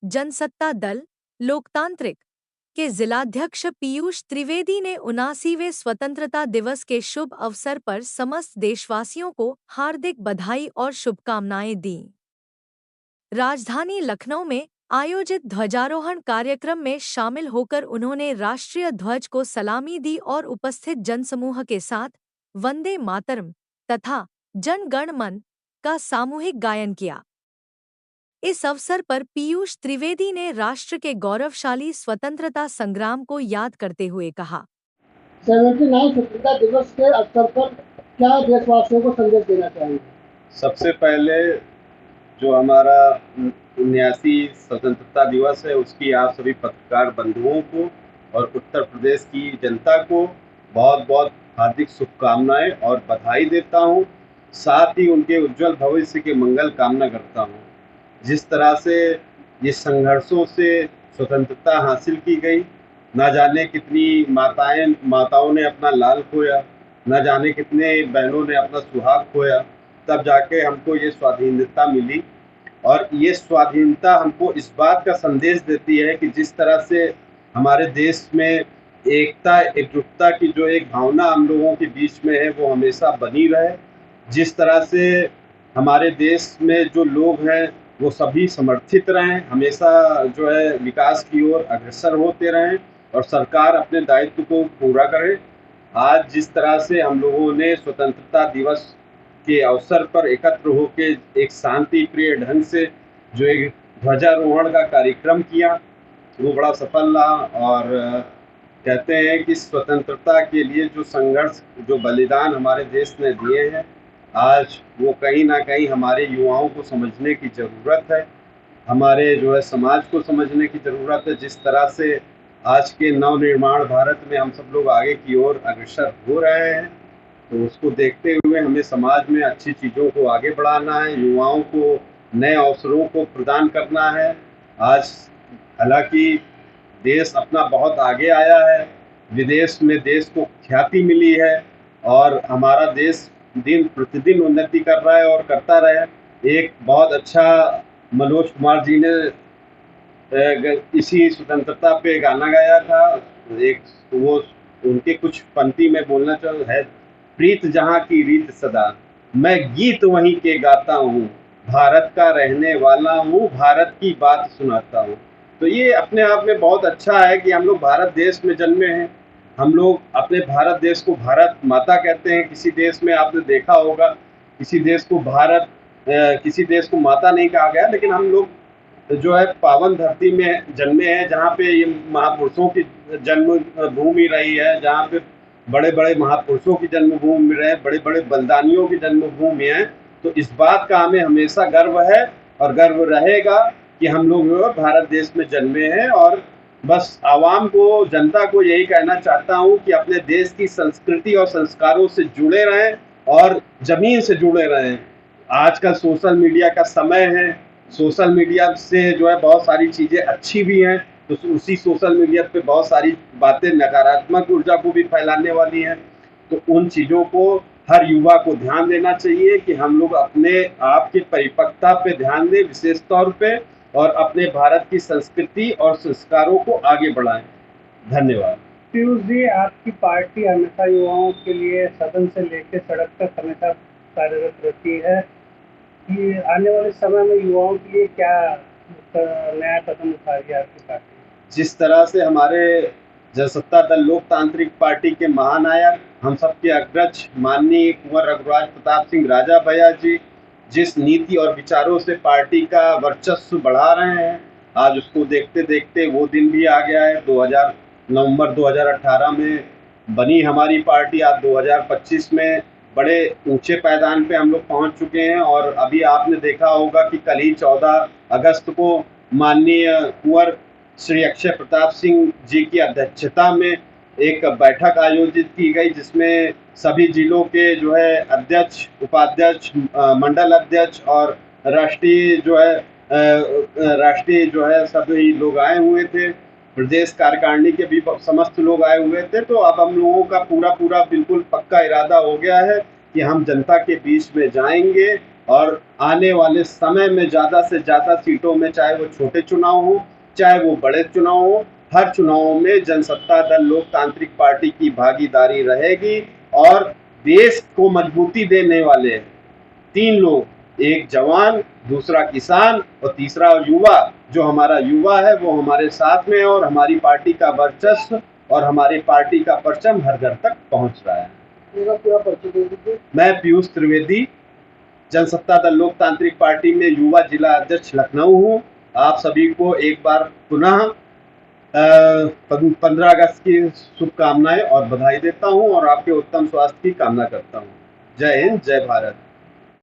जनसत्ता दल लोकतांत्रिक के जिलाध्यक्ष पीयूष त्रिवेदी ने 79वें स्वतंत्रता दिवस के शुभ अवसर पर समस्त देशवासियों को हार्दिक बधाई और शुभकामनाएं दी। राजधानी लखनऊ में आयोजित ध्वजारोहण कार्यक्रम में शामिल होकर उन्होंने राष्ट्रीय ध्वज को सलामी दी और उपस्थित जनसमूह के साथ वंदे मातरम तथा जन गण मन का सामूहिक गायन किया। इस अवसर पर पीयूष त्रिवेदी ने राष्ट्र के गौरवशाली स्वतंत्रता संग्राम को याद करते हुए कहा, 79 स्वतंत्रता दिवस के अवसर पर क्या देशवासियों को संदेश देना चाहिए? सबसे पहले जो हमारा 79 स्वतंत्रता दिवस है उसकी आप सभी पत्रकार बंधुओं को और उत्तर प्रदेश की जनता को बहुत बहुत हार्दिक शुभकामनाएं और बधाई देता हूं। साथ ही उनके उज्जवल भविष्य की मंगल कामना करता हूं। जिस तरह से ये संघर्षों से स्वतंत्रता हासिल की गई, ना जाने कितनी माताओं ने अपना लाल खोया, ना जाने कितने बहनों ने अपना सुहाग खोया, तब जाके हमको ये स्वाधीनता मिली। और ये स्वाधीनता हमको इस बात का संदेश देती है कि जिस तरह से हमारे देश में एकता एकजुटता की जो एक भावना हम लोगों के बीच में है वो हमेशा बनी रहे। जिस तरह से हमारे देश में जो लोग हैं वो सभी समर्थित रहें, हमेशा जो है विकास की ओर अग्रसर होते रहें और सरकार अपने दायित्व को पूरा करे। आज जिस तरह से हम लोगों ने स्वतंत्रता दिवस के अवसर पर एकत्र होकर एक शांति प्रिय ढंग से जो एक ध्वजारोहण का कार्यक्रम किया वो बड़ा सफल रहा। और कहते हैं कि स्वतंत्रता के लिए जो संघर्ष जो बलिदान हमारे देश ने दिए हैं, आज वो कहीं ना कहीं हमारे युवाओं को समझने की ज़रूरत है, हमारे जो है समाज को समझने की ज़रूरत है। जिस तरह से आज के नवनिर्माण भारत में हम सब लोग आगे की ओर अग्रसर हो रहे हैं, तो उसको देखते हुए हमें समाज में अच्छी चीज़ों को आगे बढ़ाना है, युवाओं को नए अवसरों को प्रदान करना है। आज हालांकि देश अपना बहुत आगे आया है, विदेश में देश को ख्याति मिली है और हमारा देश दिन प्रतिदिन उन्नति कर रहा है और करता रहे। एक बहुत अच्छा मनोज कुमार जी ने इसी स्वतंत्रता पे गाना गाया था, एक वो उनके कुछ पंक्ति में बोलना चाहूँ है, प्रीत जहाँ की रीत सदा, मैं गीत वहीं के गाता हूँ, भारत का रहने वाला हूँ, भारत की बात सुनाता हूँ। तो ये अपने आप में बहुत अच्छा है कि हम लोग भारत देश में जन्मे हैं। हम लोग अपने भारत देश को भारत माता कहते हैं। किसी देश में आपने देखा होगा किसी देश को भारत किसी देश को माता नहीं कहा गया, लेकिन हम लोग जो है पावन धरती में जन्मे हैं जहाँ पे ये महापुरुषों की जन्म भूमि रही है, जहाँ पे बड़े बड़े महापुरुषों की जन्मभूमि रहे, बड़े बड़े बलिदानियों की जन्मभूमि है। तो इस बात का हमें हमेशा गर्व है और गर्व रहेगा कि हम लोग भारत देश में जन्मे हैं। और बस आवाम को, जनता को यही कहना चाहता हूँ कि अपने देश की संस्कृति और संस्कारों से जुड़े रहें और जमीन से जुड़े रहें। आजकल सोशल मीडिया का समय है, सोशल मीडिया से जो है बहुत सारी चीज़ें अच्छी भी हैं, तो उसी सोशल मीडिया पे बहुत सारी बातें नकारात्मक ऊर्जा को भी फैलाने वाली हैं। तो उन चीज़ों को हर युवा को ध्यान देना चाहिए कि हम लोग अपने आप की परिपक्वता पे ध्यान दें विशेष तौर पे, और अपने भारत की संस्कृति और संस्कारों को आगे बढ़ाएं। धन्यवाद। पीयूष जी, आपकी पार्टी हमेशा युवाओं के लिए सदन से लेकर सड़क तक हमेशा कार्यरत रहती है कि आने वाले समय में युवाओं के लिए क्या नया कदम उठा रही है आपकी पार्टी? जिस तरह से हमारे जनसत्ता दल लोकतांत्रिक पार्टी के महानायक, हम सबके अग्रज माननीय कुंवर रघुराज प्रताप सिंह राजा भैया जी जिस नीति और विचारों से पार्टी का वर्चस्व बढ़ा रहे हैं, आज उसको देखते देखते वो दिन भी आ गया है। नवंबर 2018 में बनी हमारी पार्टी, आज 2025 में बड़े ऊंचे पायदान पे हम लोग पहुंच चुके हैं। और अभी आपने देखा होगा कि कल ही 14 अगस्त को माननीय कुंवर श्री अक्षय प्रताप सिंह जी की अध्यक्षता में एक बैठक आयोजित की गई, जिसमें सभी जिलों के जो है अध्यक्ष, उपाध्यक्ष, मंडल अध्यक्ष और राष्ट्रीय जो है सभी लोग आए हुए थे। प्रदेश कार्यकारिणी के भी समस्त लोग आए हुए थे। तो अब हम लोगों का पूरा बिल्कुल पक्का इरादा हो गया है कि हम जनता के बीच में जाएंगे और आने वाले समय में ज़्यादा से ज़्यादा सीटों में, चाहे वो छोटे चुनाव हो चाहे वो बड़े चुनाव हो, हर चुनावों में जनसत्ता दल लोकतांत्रिक पार्टी की भागीदारी रहेगी। और देश को मजबूती देने वाले 3 लोग, एक जवान, दूसरा किसान और तीसरा युवा, जो हमारा युवा है वो हमारे साथ में है और हमारी पार्टी का वर्चस्व और हमारी पार्टी का परचम हर घर तक पहुंच रहा है। पूरा परिचय दे दीजिए। मैं पीयूष त्रिवेदी, जनसत्ता दल लोकतांत्रिक पार्टी में युवा जिला अध्यक्ष लखनऊ हूँ। आप सभी को एक बार पुनः 15 अगस्त की शुभकामनाएं और बधाई देता हूं और आपके उत्तम स्वास्थ्य की कामना करता हूं। जय हिंद, जय भारत।